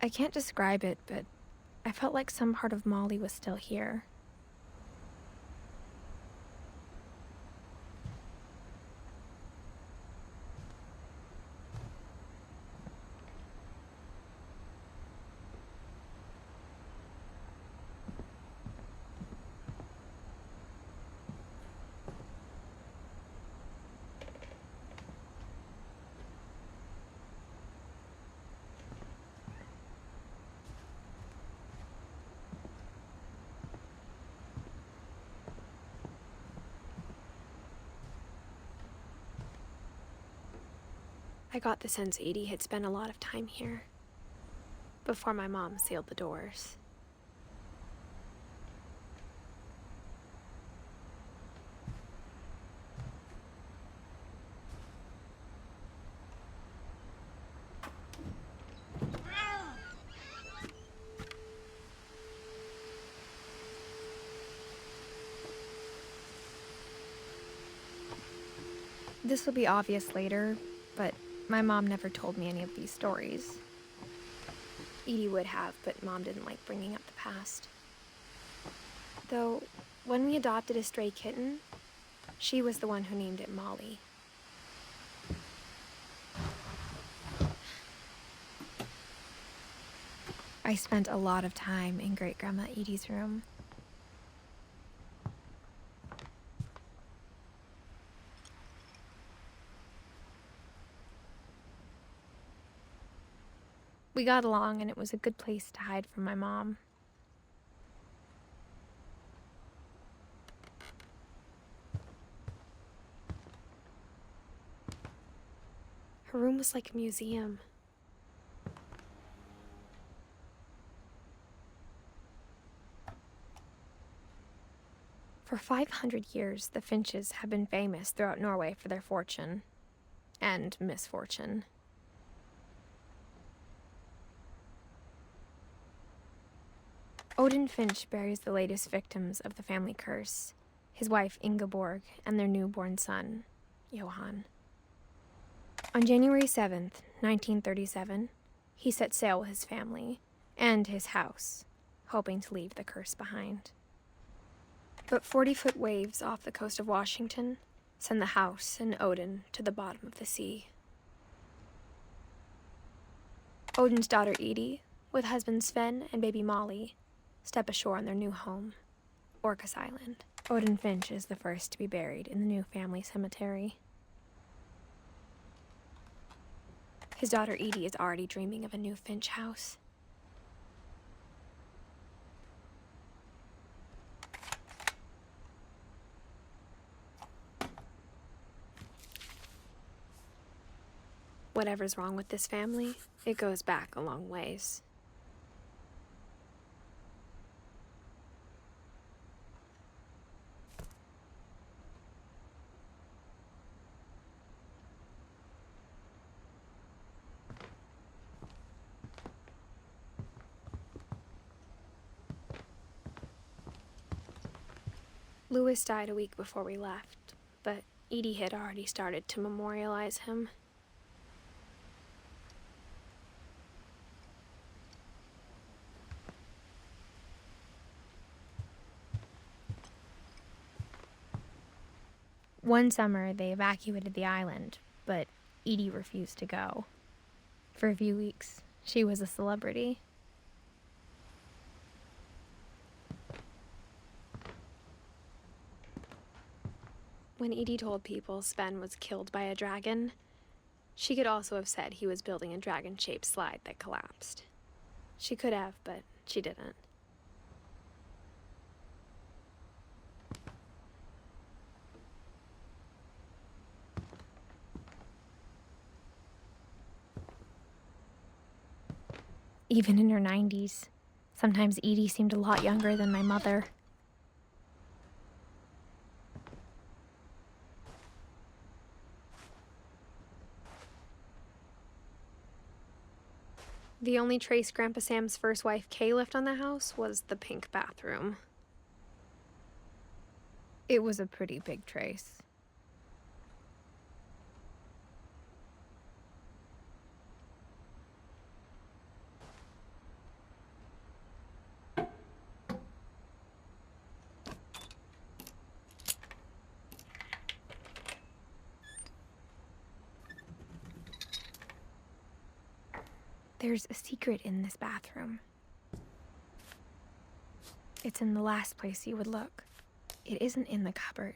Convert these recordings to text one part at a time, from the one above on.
I can't describe it, but I felt like some part of Molly was still here. I got the sense Edie had spent a lot of time here, before my mom sealed the doors. This will be obvious later, but my mom never told me any of these stories. Edie would have, but Mom didn't like bringing up the past. Though, when we adopted a stray kitten, she was the one who named it Molly. I spent a lot of time in Great-Grandma Edie's room. We got along, and it was a good place to hide from my mom. Her room was like a museum. For 500 years, the Finches have been famous throughout Norway for their fortune and misfortune. Odin Finch buries the latest victims of the family curse, his wife Ingeborg and their newborn son, Johan. On January 7th, 1937, he set sail with his family and his house, hoping to leave the curse behind. But 40-foot waves off the coast of Washington send the house and Odin to the bottom of the sea. Odin's daughter Edie, with husband Sven and baby Molly, step ashore on their new home, Orcas Island. Odin Finch is the first to be buried in the new family cemetery. His daughter Edie is already dreaming of a new Finch house. Whatever's wrong with this family, it goes back a long ways. Louis died a week before we left, but Edie had already started to memorialize him. One summer, they evacuated the island, but Edie refused to go. For a few weeks, she was a celebrity. When Edie told people Sven was killed by a dragon, she could also have said he was building a dragon-shaped slide that collapsed. She could have, but she didn't. Even in her 90s, sometimes Edie seemed a lot younger than my mother. The only trace Grandpa Sam's first wife, Kay, left on the house was the pink bathroom. It was a pretty big trace. There's a secret in this bathroom. It's in the last place you would look. It isn't in the cupboard.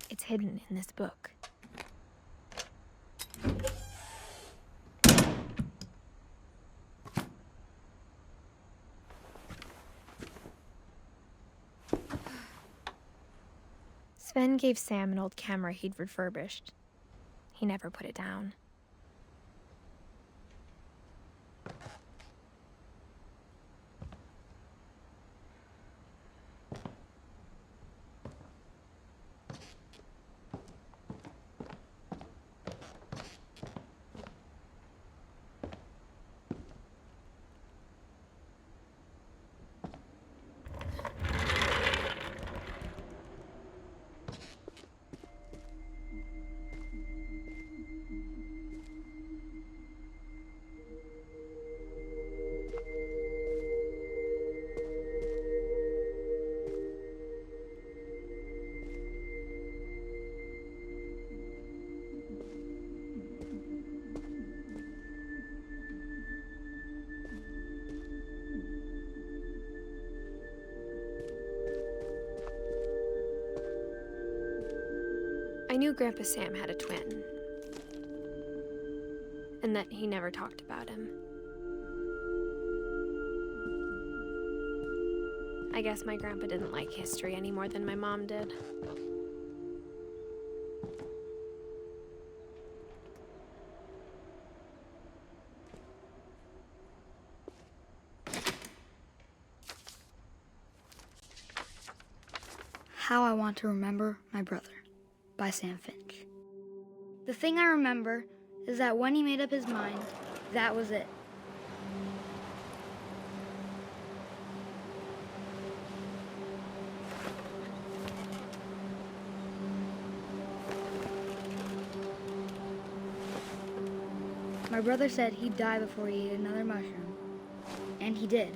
It's hidden in this book. Sven gave Sam an old camera he'd refurbished. He never put it down. I knew Grandpa Sam had a twin, and that he never talked about him. I guess my grandpa didn't like history any more than my mom did. How I Want to Remember My Brother by Sam Finch. The thing I remember is that when he made up his mind, that was it. My brother said he'd die before he ate another mushroom, and he did.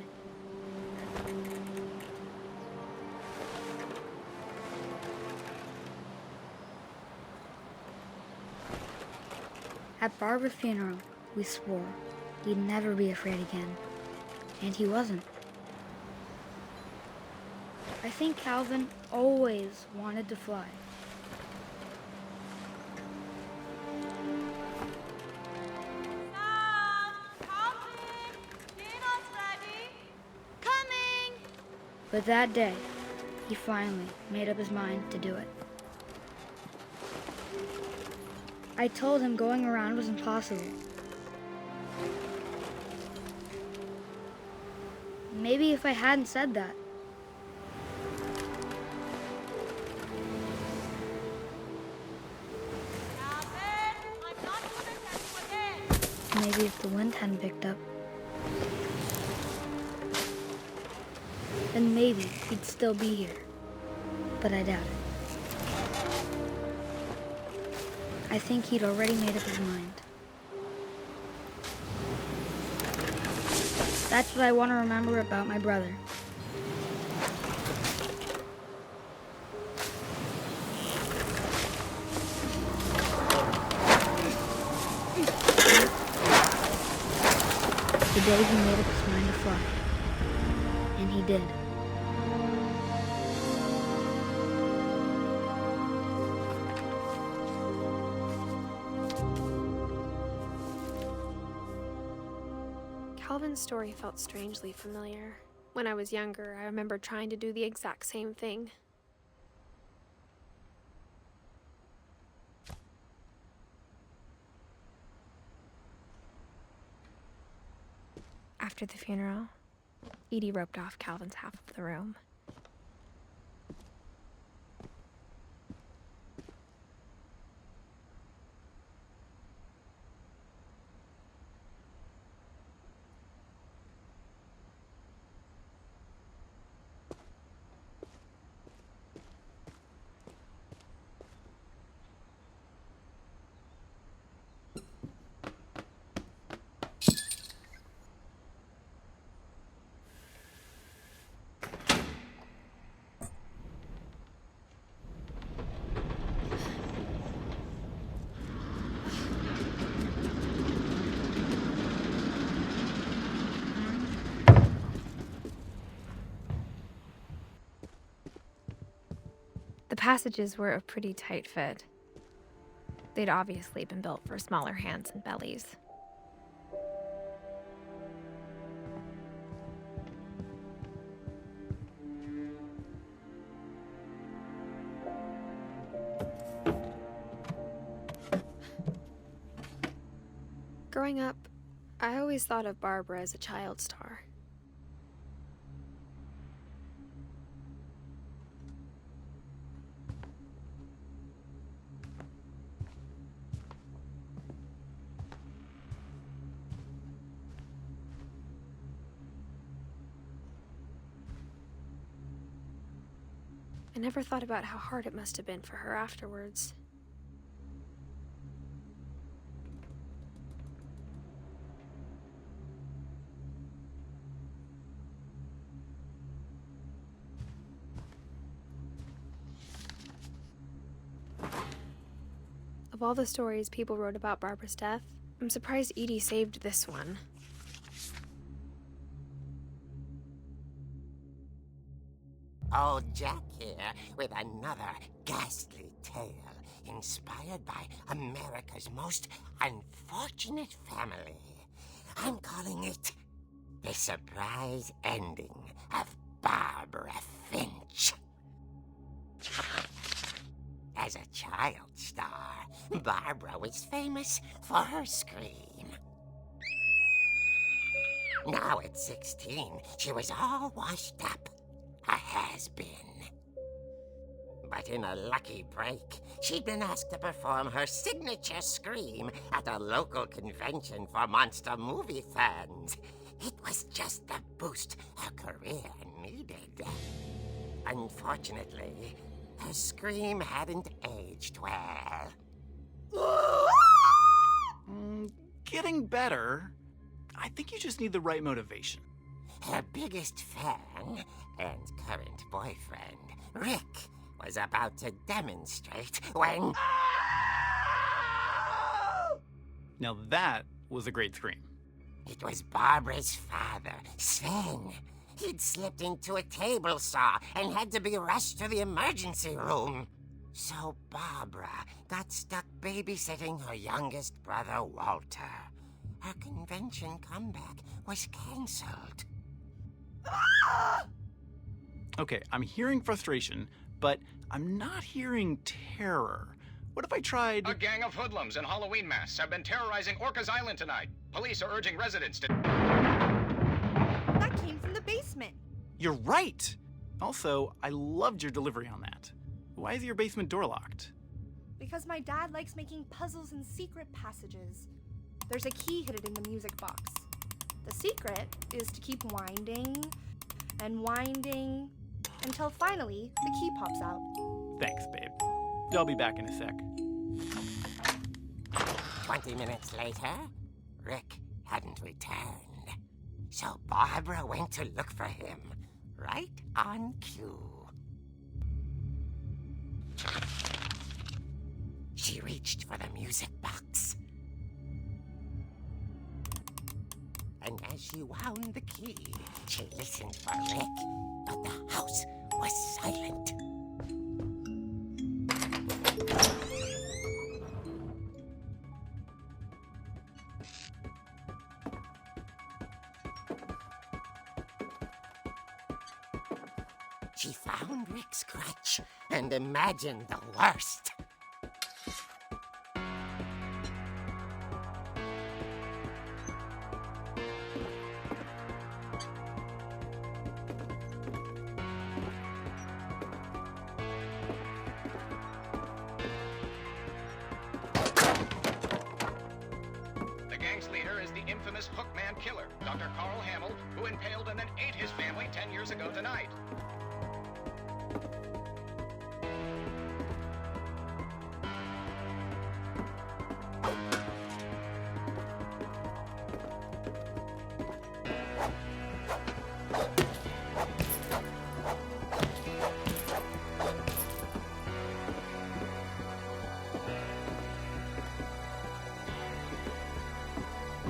At Barbara's funeral, we swore he'd never be afraid again, and he wasn't. I think Calvin always wanted to fly. But that day, he finally made up his mind to do it. I told him going around was impossible. Maybe if I hadn't said that. Maybe if the wind hadn't picked up. Then maybe he'd still be here. But I doubt it. I think he'd already made up his mind. That's what I want to remember about my brother. The day he made up his mind to fly. And he did. Calvin's story felt strangely familiar. When I was younger, I remember trying to do the exact same thing. After the funeral, Edie roped off Calvin's half of the room. passages were a pretty tight fit. They'd obviously been built for smaller hands and bellies. Growing up, I always thought of Barbara as a child star. I never thought about how hard it must have been for her afterwards. Of all the stories people wrote about Barbara's death, I'm surprised Edie saved this one. Old Jack here with another ghastly tale inspired by America's most unfortunate family. I'm calling it The Surprise Ending of Barbara Finch. As a child star, Barbara was famous for her scream. Now at 16, she was all washed up. A has-been. But in a lucky break, she'd been asked to perform her signature scream at a local convention for monster movie fans. It was just the boost her career needed. Unfortunately, her scream hadn't aged well. Getting better. I think you just need the right motivation. Her biggest fan and current boyfriend, Rick, was about to demonstrate when... Now that was a great scream. It was Barbara's father, Sven. He'd slipped into a table saw and had to be rushed to the emergency room. So Barbara got stuck babysitting her youngest brother, Walter. Her convention comeback was cancelled. Okay, I'm hearing frustration, but I'm not hearing terror. What if I tried... A gang of hoodlums in Halloween masks have been terrorizing Orcas Island tonight. Police are urging residents to... That came from the basement. You're right! Also, I loved your delivery on that. Why is your basement door locked? Because my dad likes making puzzles and secret passages. There's a key hidden in the music box. The secret is to keep winding and winding until finally the key pops out. Thanks, babe. I'll be back in a sec. 20 minutes later, Rick hadn't returned. So Barbara went to look for him, right on cue. She reached for the music box. And as she wound the key, she listened for Rick, but the house was silent. She found Rick's crutch and imagined the worst. The gang's leader is the infamous Hookman killer, Dr. Carl Hamill, who impaled and then ate his family 10 years ago tonight.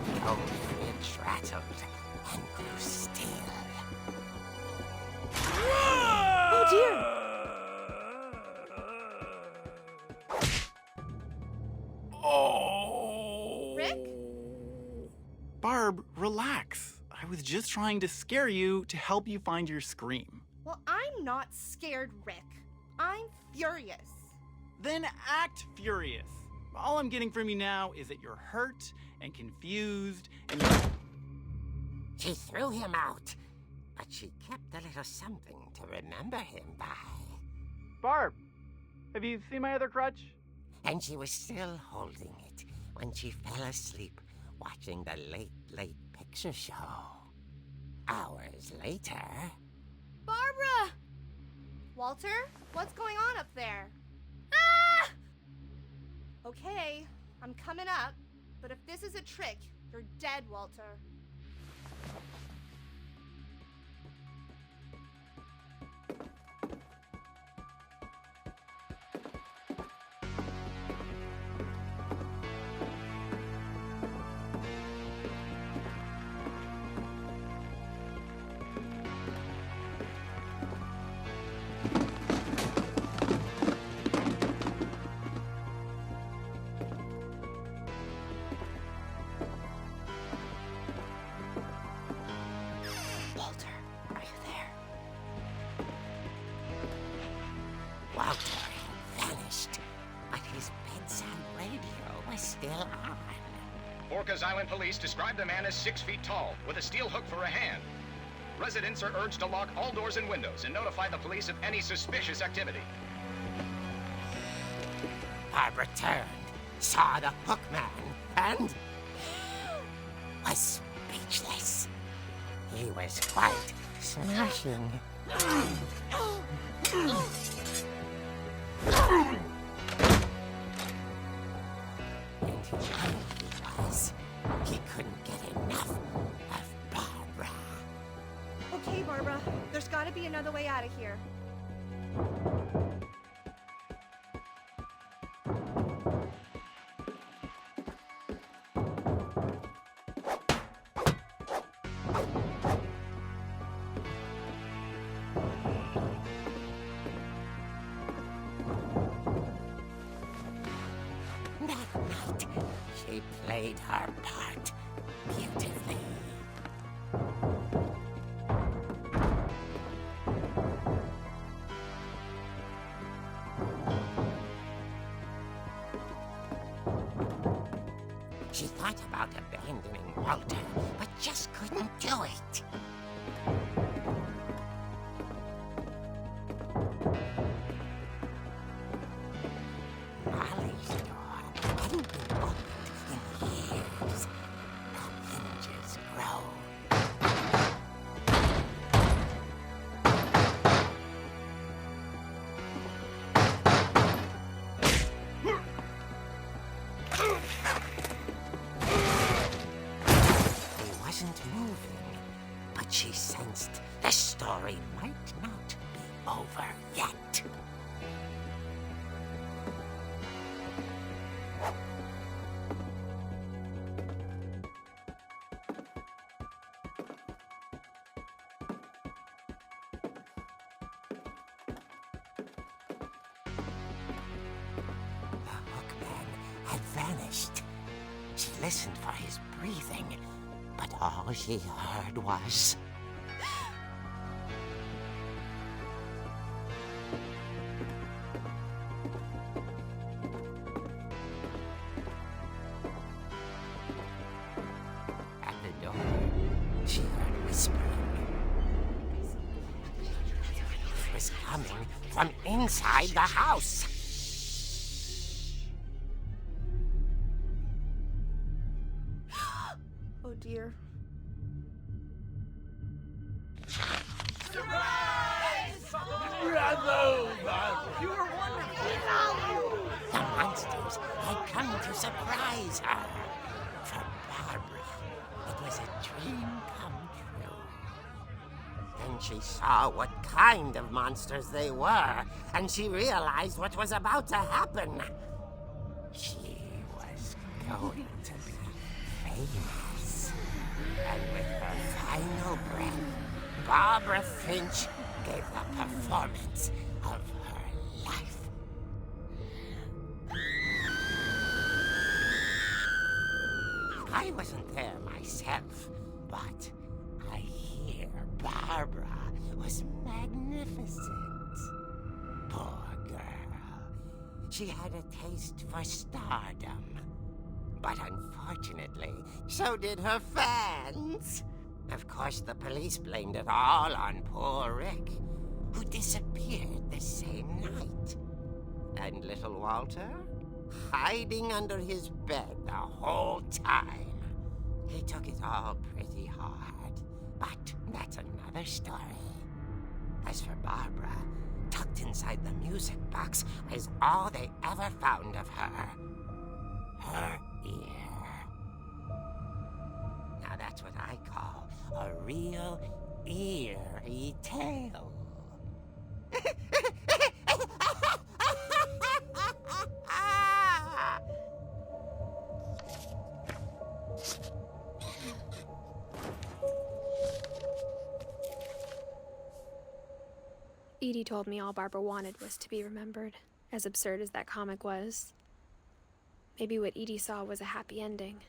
The old fridge rattled and grew still. was just trying to scare you to help you find your scream. Well, I'm not scared, Rick. I'm furious. Then act furious. All I'm getting from you now is that you're hurt and confused and She threw him out, but she kept a little something to remember him by. Barb, have you seen my other crutch? And she was still holding it when she fell asleep watching the late picture show. Hours later... Barbara! Walter, what's going on up there? Ah! Okay, I'm coming up, but if this is a trick, you're dead, Walter. Walter had vanished, but his bedside radio was still on. Orcas Island police describe the man as 6 feet tall, with a steel hook for a hand. Residents are urged to lock all doors and windows and notify the police of any suspicious activity. Barbara turned, saw the hook man, and was speechless. He was quite smashing. And he was. He couldn't get enough of Barbara. Okay, Barbara, there's gotta be another way out of here. That night, she played her part beautifully. She thought about abandoning Walter, but just couldn't do it. Molly's door hadn't been opened in years. The hinges groaned. He wasn't moving, but she sensed the story might not be over yet. The hookman had vanished. She listened for his breathing, but all she heard was... At the door, she heard whispering. It was coming from inside the house. Oh dear. The monsters had come to surprise her. For Barbara, it was a dream come true. Then she saw what kind of monsters they were, and she realized what was about to happen. She was going to be famous. And with her final breath, Barbara Finch gave the performance of her life. I wasn't there myself, but Barbara was magnificent. Poor girl. She had a taste for stardom. But unfortunately, so did her fans. Of course, the police blamed it all on poor Rick, who disappeared the same night. And little Walter? Hiding under his bed the whole time. He took it all pretty hard, but that's another story. As for Barbara, tucked inside the music box is all they ever found of her. Her ear. Now that's what I call a real eerie tale. Edie told me all Barbara wanted was to be remembered, as absurd as that comic was. Maybe what Edie saw was a happy ending.